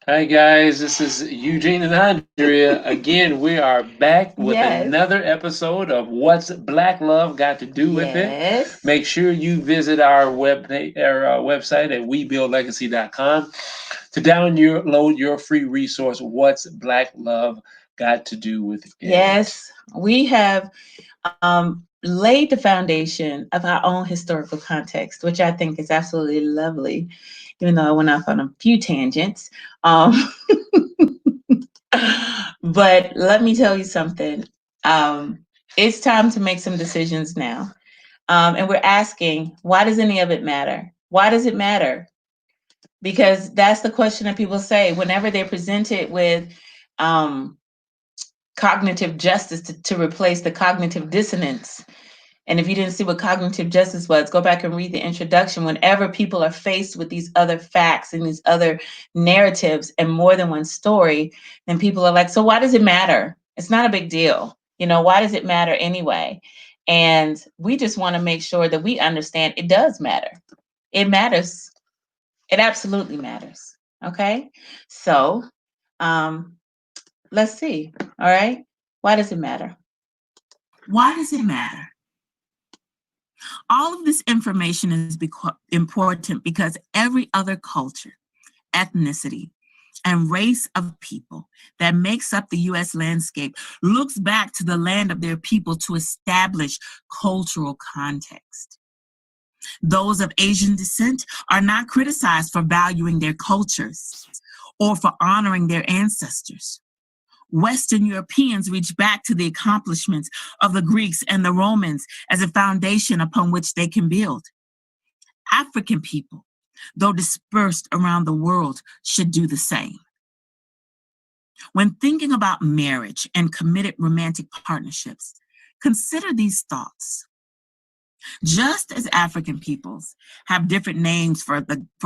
Hi guys, this is Eugene and Andrea. Again, we are back with Yes. another episode of What's Black Love Got to Do with It. Yes. Make sure you visit our website at webuildlegacy.com to download your free resource, What's Black Love Got to Do with It. Yes. We have laid the foundation of our own historical context, which I think is absolutely lovely, even though I went off on a few tangents. Um, but let me tell you something. Um, it's time to make some decisions now. And we're asking, why does any of it matter? Why does it matter? Because that's the question that people say whenever they're presented with um, cognitive justice to replace the cognitive dissonance. And if you didn't see what cognitive justice was, go back and read the introduction. Whenever people are faced with these other facts and these other narratives and more than one story, then people are like, so why does it matter? It's not a big deal. Why does it matter anyway? And we just want to make sure that we understand it does matter. It matters. It absolutely matters. Okay. So um, let's see. All right. Why does it matter? Why does it matter? All of this information is important because every other culture, ethnicity, and race of people that makes up the U.S. landscape looks back to the land of their people to establish cultural context. Those of Asian descent are not criticized for valuing their cultures or for honoring their ancestors. Western Europeans reach back to the accomplishments of the Greeks and the Romans as a foundation upon which they can build. African people, though dispersed around the world, should do the same. When thinking about marriage and committed romantic partnerships, consider these thoughts. Just as African peoples have different names for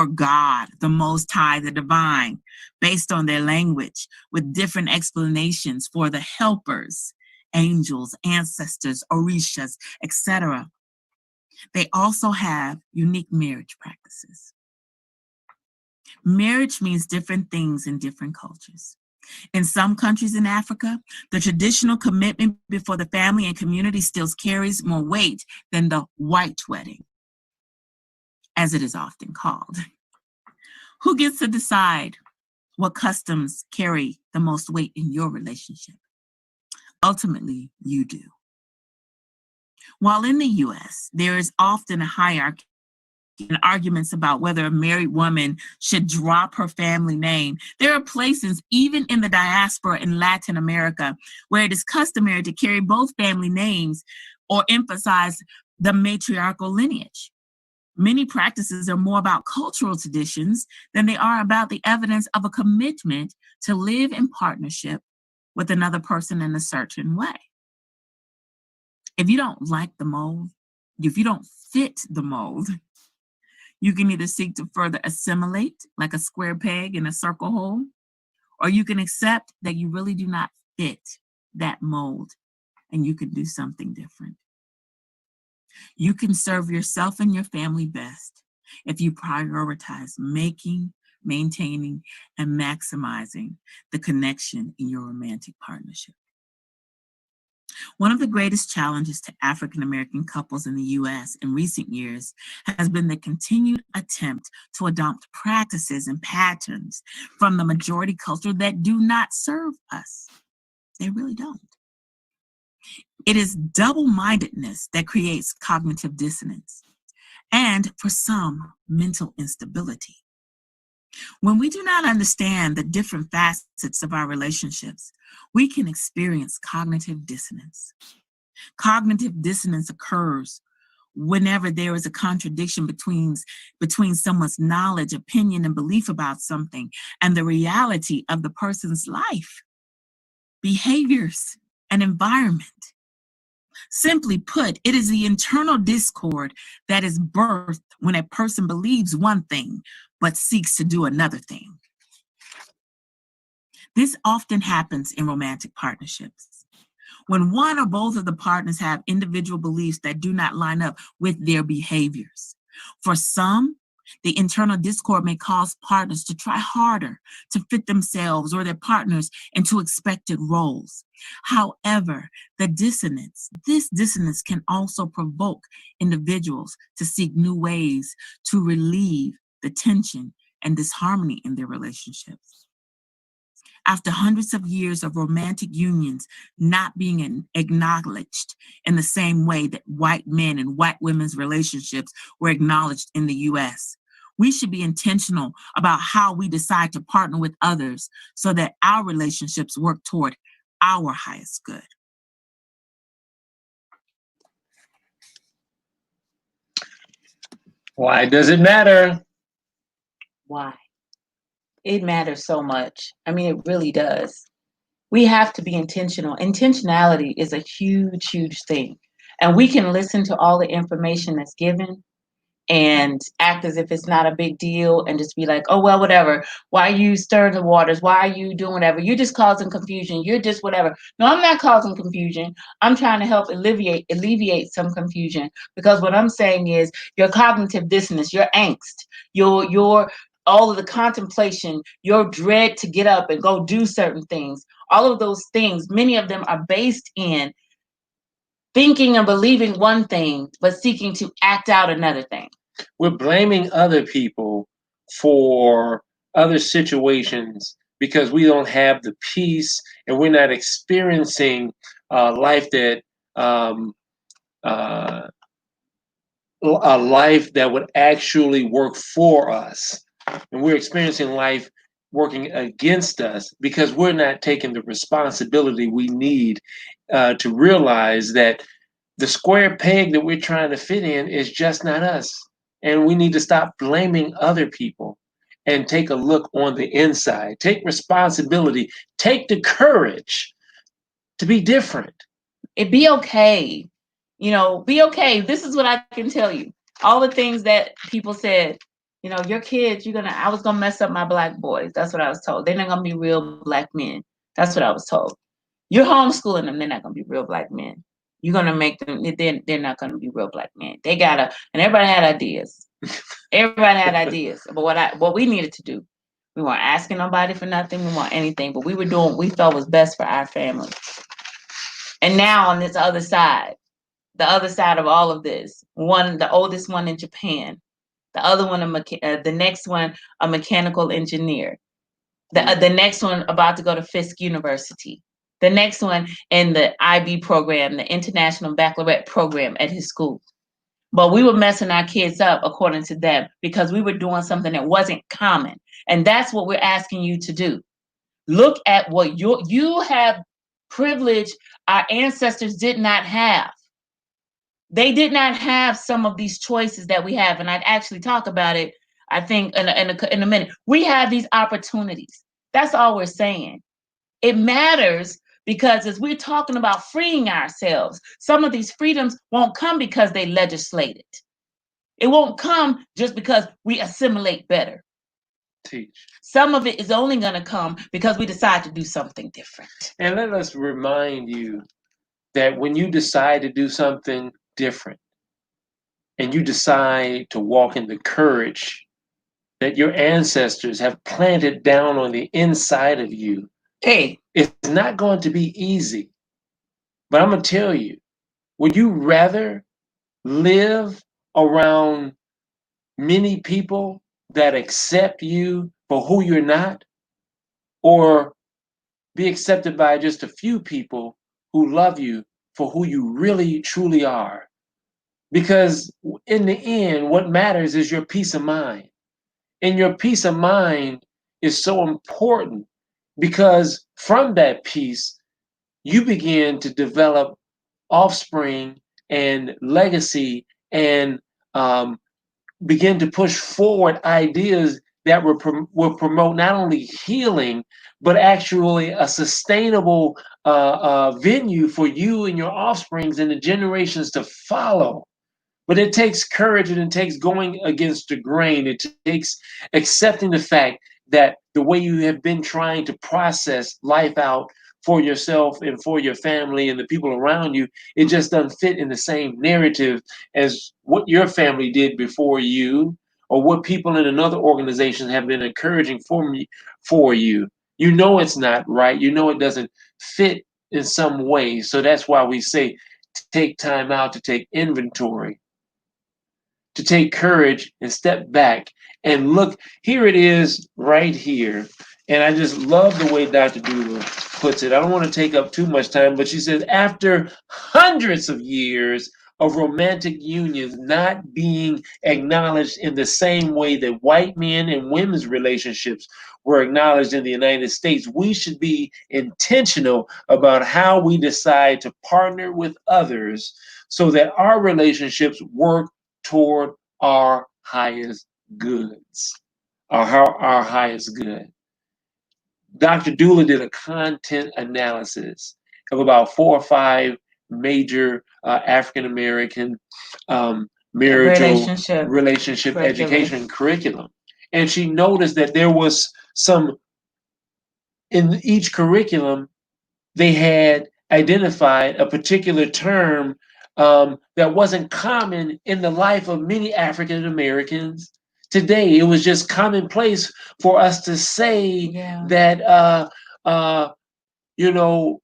God, the Most High, the Divine, based on their language, with different explanations for the helpers, angels, ancestors, orishas, etc., they also have unique marriage practices. Marriage means different things in different cultures. In some countries in Africa, the traditional commitment before the family and community still carries more weight than the white wedding, as it is often called. Who gets to decide what customs carry the most weight in your relationship? Ultimately, you do. While in the US, there is often a hierarchy and arguments about whether a married woman should drop her family name, there are places, even in the diaspora in Latin America, where it is customary to carry both family names or emphasize the matriarchal lineage. Many practices are more about cultural traditions than they are about the evidence of a commitment to live in partnership with another person in a certain way. If you don't like the mold, if you don't fit the mold, you can either seek to further assimilate like a square peg in a circle hole, or you can accept that you really do not fit that mold and you can do something different. You can serve yourself and your family best if you prioritize making, maintaining, and maximizing the connection in your romantic partnership. One of the greatest challenges to African American couples in the US in recent years has been the continued attempt to adopt practices and patterns from the majority culture that do not serve us. They really don't. It is double-mindedness that creates cognitive dissonance and, for some, mental instability. When we do not understand the different facets of our relationships, we can experience cognitive dissonance. Cognitive dissonance occurs whenever there is a contradiction between someone's knowledge, opinion, and belief about something and the reality of the person's life, behaviors, and environment. Simply put, it is the internal discord that is birthed when a person believes one thing but seeks to do another thing. This often happens in romantic partnerships. When one or both of the partners have individual beliefs that do not line up with their behaviors. For some, The internal discord may cause partners to try harder to fit themselves or their partners into expected roles. However, this dissonance can also provoke individuals to seek new ways to relieve the tension and disharmony in their relationships. After hundreds of years of romantic unions not being acknowledged in the same way that white men and white women's relationships were acknowledged in the US, we should be intentional about how we decide to partner with others so that our relationships work toward our highest good. Why does it matter? Why? It matters so much. I mean, it really does. We have to be intentional. Intentionality is a huge, huge thing. And we can listen to all the information that's given and act as if it's not a big deal and just be like, oh, well, whatever. Why are you stirring the waters? Why are you doing whatever? You're just causing confusion. You're just whatever. No, I'm not causing confusion. I'm trying to help alleviate some confusion, because what I'm saying is your cognitive dissonance, your angst, your all of the contemplation, your dread to get up and go do certain things, all of those things, many of them are based in thinking and believing one thing, but seeking to act out another thing. We're blaming other people for other situations because we don't have the peace and we're not experiencing life that a life that would actually work for us. And we're experiencing life working against us because we're not taking the responsibility we need to realize that the square peg that we're trying to fit in is just not us. And we need to stop blaming other people and take a look on the inside. Take responsibility. Take the courage to be different. It be okay. Be okay. This is what I can tell you. All the things that people said, your kids, I was going to mess up my black boys. That's what I was told. They're not going to be real black men. That's what I was told. You're homeschooling them. They're not going to be real black men. You're going to make them, they're not going to be real black men. And everybody had ideas. Everybody had ideas about what we needed to do. We weren't asking nobody for nothing. We weren't anything, but we were doing what we felt was best for our family. And now on this other side of all of this, the oldest one in Japan, the other one, the next one, a mechanical engineer, the next one about to go to Fisk University, the next one in the IB program, the International Baccalaureate program at his school. But we were messing our kids up according to them because we were doing something that wasn't common. And that's what we're asking you to do. Look at what you have privilege our ancestors did not have. They did not have some of these choices that we have. And I'd actually talk about it, I think, in a minute. We have these opportunities. That's all we're saying. It matters because as we're talking about freeing ourselves, some of these freedoms won't come because they legislate it. It won't come just because we assimilate better. Teach. Some of it is only going to come because we decide to do something different. And let us remind you that when you decide to do something different and you decide to walk in the courage that your ancestors have planted down on the inside of you, hey, it's not going to be easy. But I'm going to tell you, would you rather live around many people that accept you for who you're not, or be accepted by just a few people who love you for who you really truly are? Because in the end, what matters is your peace of mind. And your peace of mind is so important because from that peace, you begin to develop offspring and legacy and begin to push forward ideas that will promote not only healing, but actually a sustainable venue for you and your offsprings and the generations to follow. But it takes courage and it takes going against the grain. It takes accepting the fact that the way you have been trying to process life out for yourself and for your family and the people around you, it just doesn't fit in the same narrative as what your family did before you or what people in another organization have been encouraging for you, you know it's not right. You know it doesn't fit in some way. So that's why we say take time out to take inventory, to take courage and step back and look. Here it is right here. And I just love the way Dr. Doolittle puts it. I don't want to take up too much time, but she says, after hundreds of years of romantic unions not being acknowledged in the same way that white men and women's relationships were acknowledged in the United States, we should be intentional about how we decide to partner with others so that our relationships work toward our highest goods, our highest good. Dr. Doolittle did a content analysis of about 4 or 5 major African American marital relationship education curriculum. And she noticed that there was some, in each curriculum, they had identified a particular term that wasn't common in the life of many African Americans today. It was just commonplace for us to say that, you know,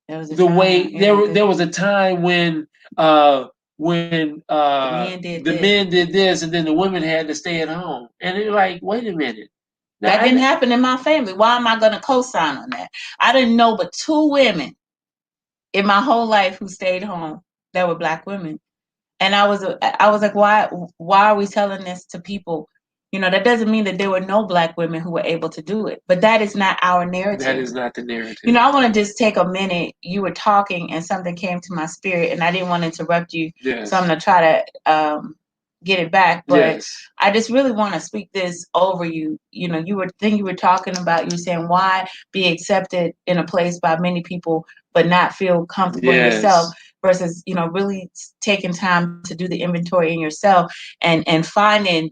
the way there was a time when the men did this and then the women had to stay at home. And they're like, wait a minute. Now, that didn't happen in my family. Why am I going to co-sign on that? I didn't know but 2 women in my whole life who stayed home that were Black women. And I was like, why are we telling this to people? You know, that doesn't mean that there were no Black women who were able to do it, but that is not our narrative. That is not the narrative. You know, I want to just take a minute. You were talking and something came to my spirit and I didn't want to interrupt you. Yes. So I'm going to try to get it back. But yes. I just really want to speak this over you. You know, you were talking about, you were saying, why be accepted in a place by many people, but not feel comfortable in yourself, versus, you know, really taking time to do the inventory in yourself and finding,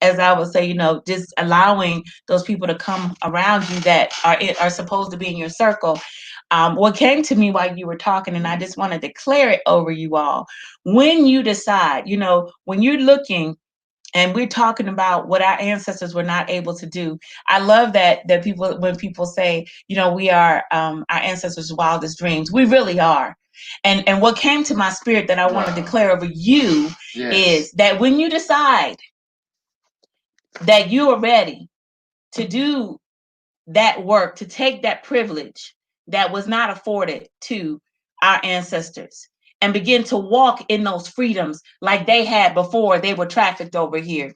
as I would say, you know, just allowing those people to come around you that are supposed to be in your circle. What came to me while you were talking, and I just want to declare it over you all, when you decide, you know, when you're looking, and we're talking about what our ancestors were not able to do. I love that people, when people say, you know, we are our ancestors' wildest dreams, we really are. And what came to my spirit that I want to declare over you is that when you decide that you are ready to do that work, to take that privilege that was not afforded to our ancestors, and begin to walk in those freedoms like they had before they were trafficked over here.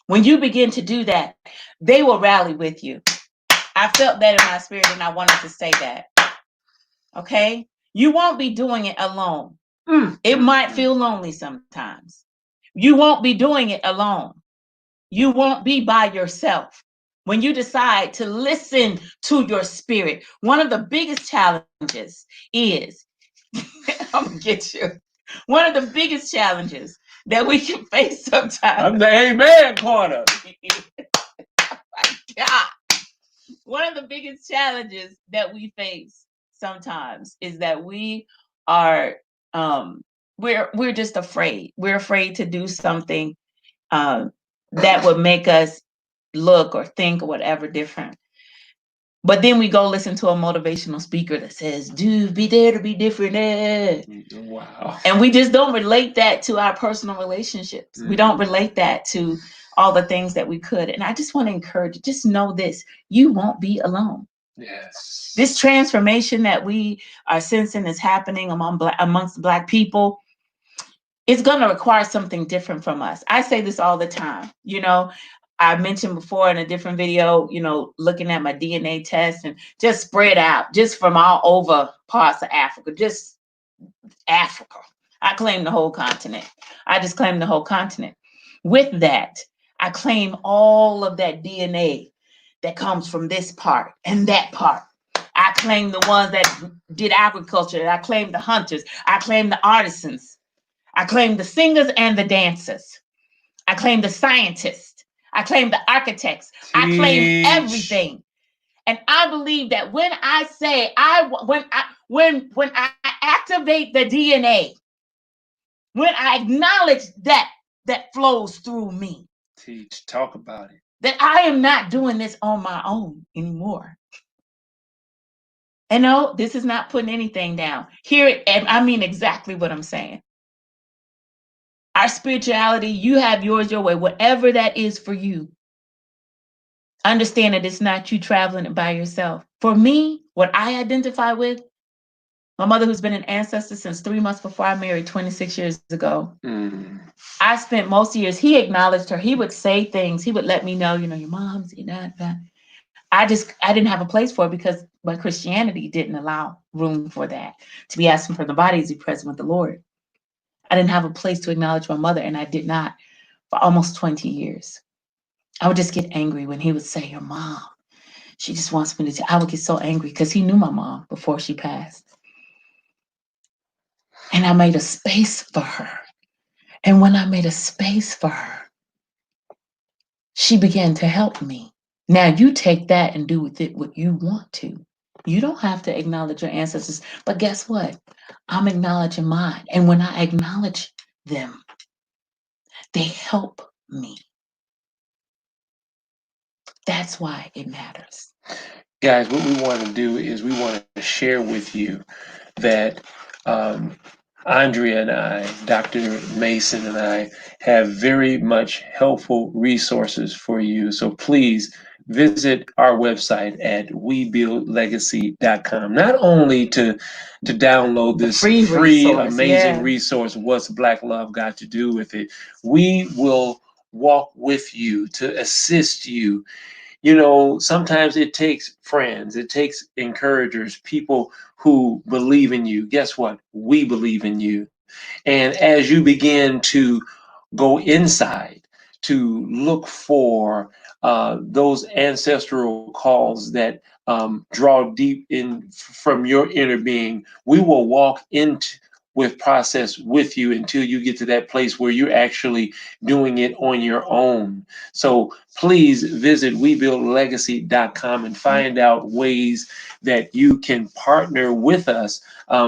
When you begin to do that, they will rally with you. I felt that in my spirit, and I wanted to say that. Okay? You won't be doing it alone. It might feel lonely sometimes. You won't be doing it alone. You won't be by yourself. When you decide to listen to your spirit, one of the biggest challenges is, I'm gonna get you. One of the biggest challenges that we can face sometimes. I'm the amen corner. Oh my God. One of the biggest challenges that we face sometimes is that we are we're just afraid. We're afraid to do something that would make us look or think or whatever different. But then we go listen to a motivational speaker that says, dude, be there to be different. Wow. And we just don't relate that to our personal relationships. We don't relate that to all the things that we could. And I just want to encourage you, just know this, you won't be alone. Yes. This transformation that we are sensing is happening amongst Black people, it's going to require something different from us. I say this all the time. You know, I mentioned before in a different video, you know, looking at my DNA test and just spread out, just from all over parts of Africa, just Africa. I claim the whole continent. I just claim the whole continent. With that, I claim all of that DNA that comes from this part and that part. I claim the ones that did agriculture. I claim the hunters. I claim the artisans. I claim the singers and the dancers. I claim the scientists. I claim the architects. I claim everything. And I believe that when I say when I activate the DNA, when I acknowledge that flows through me, Teach, talk about it. That I am not doing this on my own anymore. And no, this is not putting anything down. Here, and I mean exactly what I'm saying. Our spirituality, you have yours your way, whatever that is for you. Understand that it's not you traveling it by yourself. For me, what I identify with, my mother, who's been an ancestor since 3 months before I married 26 years ago. I spent most years, he acknowledged her. He would say things. He would let me know, your mom's, that. I didn't have a place for it because my Christianity didn't allow room for that. To be asking for the body as he present with the Lord. I didn't have a place to acknowledge my mother, and I did not for almost 20 years. I would just get angry when he would say, your mom, she just wants me to, I would get so angry because he knew my mom before she passed. And I made a space for her. And when I made a space for her, she began to help me. Now you take that and do with it what you want to. You don't have to acknowledge your ancestors, but guess what? I'm acknowledging mine. And when I acknowledge them, they help me. That's why it matters. Guys, what we want to do is we want to share with you that Andrea and I, Dr. Mason and I, have very much helpful resources for you. So please visit our website at webuildlegacy.com. Not only to download this free amazing resource, What's Black Love Got to Do with It? We will walk with you to assist you. Sometimes it takes friends, it takes encouragers, people who believe in you. Guess what? We believe in you. And as you begin to go inside to look for those ancestral calls that draw deep in from your inner being, we will walk into with process with you until you get to that place where you're actually doing it on your own. So please visit webuildlegacy.com and find out ways that you can partner with us.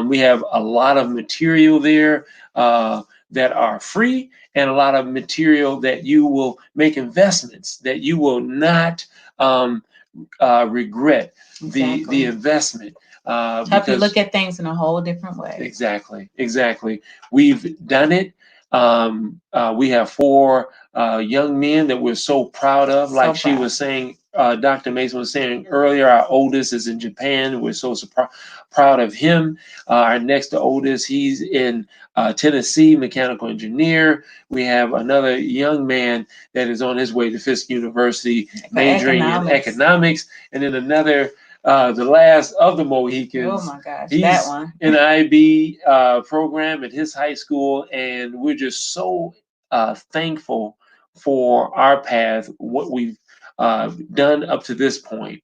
We have a lot of material there that are free, and a lot of material that you will make investments that you will not regret the investment. Help you look at things in a whole different way. Exactly. We've done it. We have 4 young men that we're so proud of. Like she was saying, Dr. Mason was saying earlier, our oldest is in Japan. We're so proud of him. Our next oldest, he's in Tennessee, mechanical engineer. We have another young man that is on his way to Fisk University, majoring in economics. And then another, the last of the Mohicans. Oh my gosh, he's that one. in an IB program at his high school, and we're just so thankful for our path, what we've done up to this point.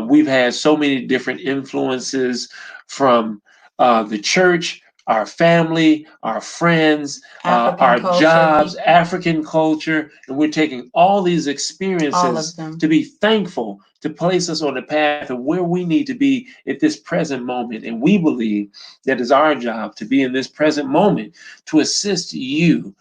We've had so many different influences from the church, our family, our friends, our jobs, African culture, and we're taking all these experiences to be thankful, to place us on the path of where we need to be at this present moment. And we believe that it's our job to be in this present moment to assist you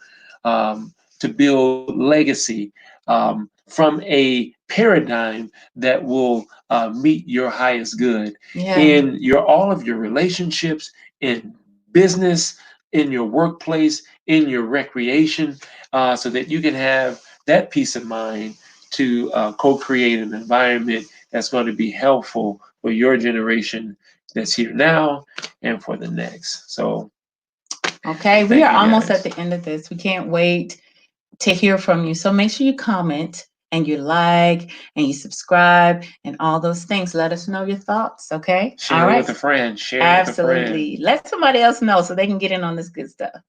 to build legacy from a paradigm that will meet your highest good in all of your relationships, in business, in your workplace, in your recreation, so that you can have that peace of mind to co-create an environment that's going to be helpful for your generation that's here now and for the next. So, okay, we are almost at the end of this. We can't wait to hear from you. So make sure you comment and you like and you subscribe and all those things. Let us know your thoughts, okay? Share with a friend. Share with a friend. Absolutely. Let somebody else know so they can get in on this good stuff.